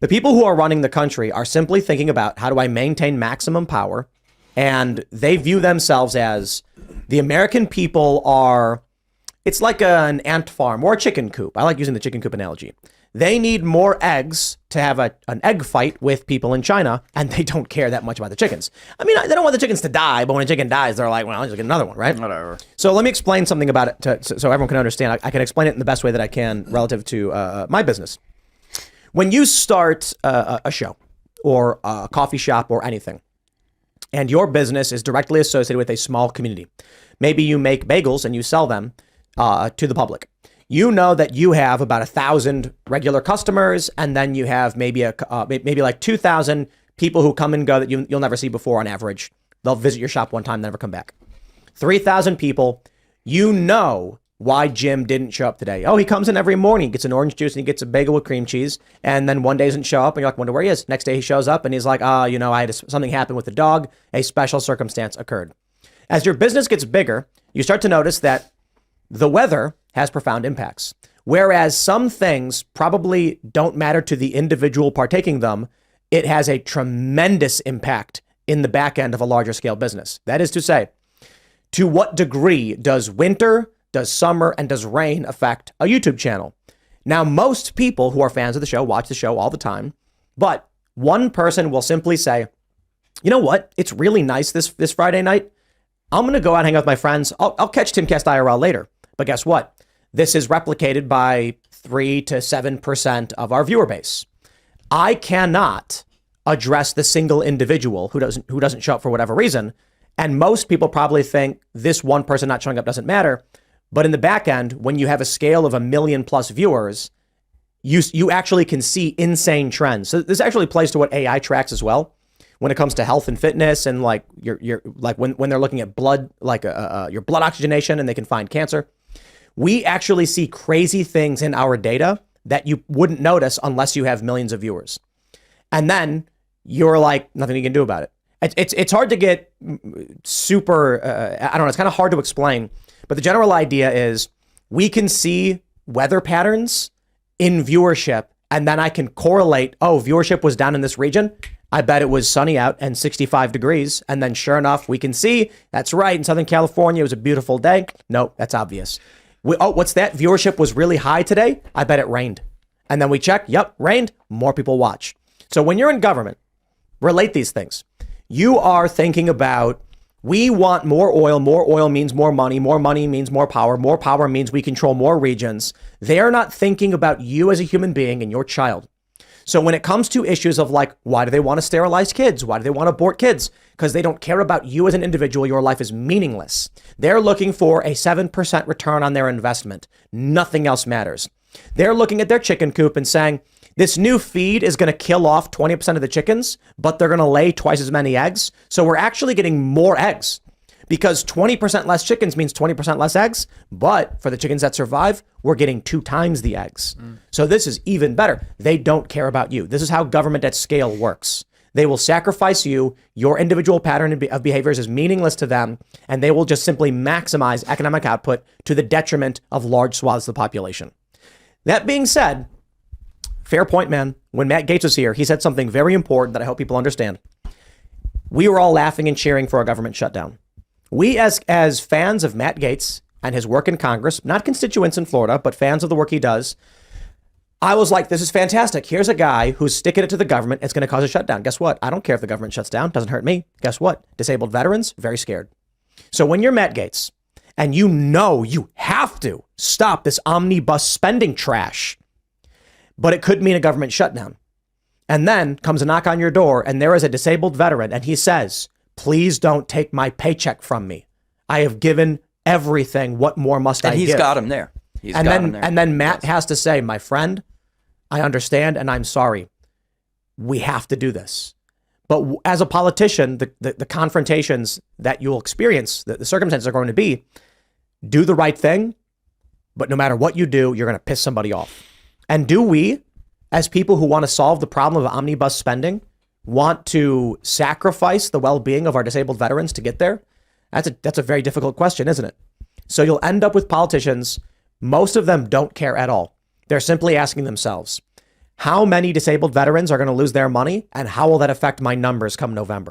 The people who are running the country are simply thinking about how do I maintain maximum power? And they view themselves as the American people are, it's like an ant farm or a chicken coop. I like using the chicken coop analogy. They need more eggs to have an egg fight with people in China, and they don't care that much about the chickens. I mean, they don't want the chickens to die, but when a chicken dies, they're like, well, I'll just get another one, right? Whatever. So let me explain something about it so everyone can understand. I can explain it in the best way that I can relative to my business. When you start a show or a coffee shop or anything, and your business is directly associated with a small community, maybe you make bagels and you sell them to the public. You know that you have about 1,000 regular customers, and then you have maybe like 2,000 people who come and go that you'll never see before on average. They'll visit your shop one time, never come back. 3,000 people. You know why Jim didn't show up today. Oh, he comes in every morning, gets an orange juice, and he gets a bagel with cream cheese, and then one day doesn't show up, and you're like, wonder where he is. Next day he shows up, and he's like, I had something happen with the dog. A special circumstance occurred. As your business gets bigger, you start to notice that the weather has profound impacts. Whereas some things probably don't matter to the individual partaking them, it has a tremendous impact in the back end of a larger scale business. That is to say, to what degree does winter, does summer, and does rain affect a YouTube channel? Now, most people who are fans of the show watch the show all the time, but one person will simply say, you know what? It's really nice this Friday night. I'm going to go out and hang out with my friends. I'll catch Timcast IRL later. But guess what? This is replicated by 3 to 7% of our viewer base. I cannot address the single individual who doesn't show up for whatever reason. And most people probably think this one person not showing up doesn't matter. But in the back end, when you have a scale of 1 million plus viewers, you actually can see insane trends. So this actually plays to what AI tracks as well. When it comes to health and fitness, and like your like when they're looking at blood, like your blood oxygenation, and they can find cancer, we actually see crazy things in our data that you wouldn't notice unless you have millions of viewers. And then you're like, nothing you can do about it. It's hard to get super. I don't know. It's kind of hard to explain, but the general idea is we can see weather patterns in viewership, and then I can correlate. Oh, viewership was down in this region. I bet it was sunny out and 65 degrees. And then sure enough, we can see that's right. In Southern California, it was a beautiful day. No, that's obvious. What's that? Viewership was really high today. I bet it rained. And then we check. Yep, rained. More people watch. So when you're in government, relate these things. You are thinking about, we want more oil. More oil means more money. More money means more power. More power means we control more regions. They are not thinking about you as a human being and your child. So when it comes to issues of like, why do they want to sterilize kids? Why do they want to abort kids? Because they don't care about you as an individual. Your life is meaningless. They're looking for a 7% return on their investment. Nothing else matters. They're looking at their chicken coop and saying, this new feed is going to kill off 20% of the chickens, but they're going to lay twice as many eggs. So we're actually getting more eggs. Because 20% less chickens means 20% less eggs. But for the chickens that survive, we're getting 2 times the eggs. So this is even better. They don't care about you. This is how government at scale works. They will sacrifice you. Your individual pattern of behaviors is meaningless to them. And they will just simply maximize economic output to the detriment of large swaths of the population. That being said, fair point, man. When Matt Gaetz was here, he said something very important that I hope people understand. We were all laughing and cheering for a government shutdown. We as fans of Matt Gaetz and his work in Congress, not constituents in Florida, but fans of the work he does, I was like, this is fantastic. Here's a guy who's sticking it to the government. It's going to cause a shutdown. Guess what? I don't care if the government shuts down. Doesn't hurt me. Guess what? Disabled veterans, very scared. So when you're Matt Gaetz and you know you have to stop this omnibus spending trash, but it could mean a government shutdown. And then comes a knock on your door and there is a disabled veteran and he says, please don't take my paycheck from me. I have given everything. What more must I give? And he's got him there. And then Matt has to say, my friend, I understand and I'm sorry. We have to do this. But as a politician, the confrontations that you'll experience, the circumstances are going to be, do the right thing, but no matter what you do, you're going to piss somebody off. And do we, as people who want to solve the problem of omnibus spending, want to sacrifice the well-being of our disabled veterans to get there? That's a very difficult question, isn't it? So you'll end up with politicians, most of them don't care at all. They're simply asking themselves, How many disabled veterans are going to lose their money, and how will that affect my numbers come November?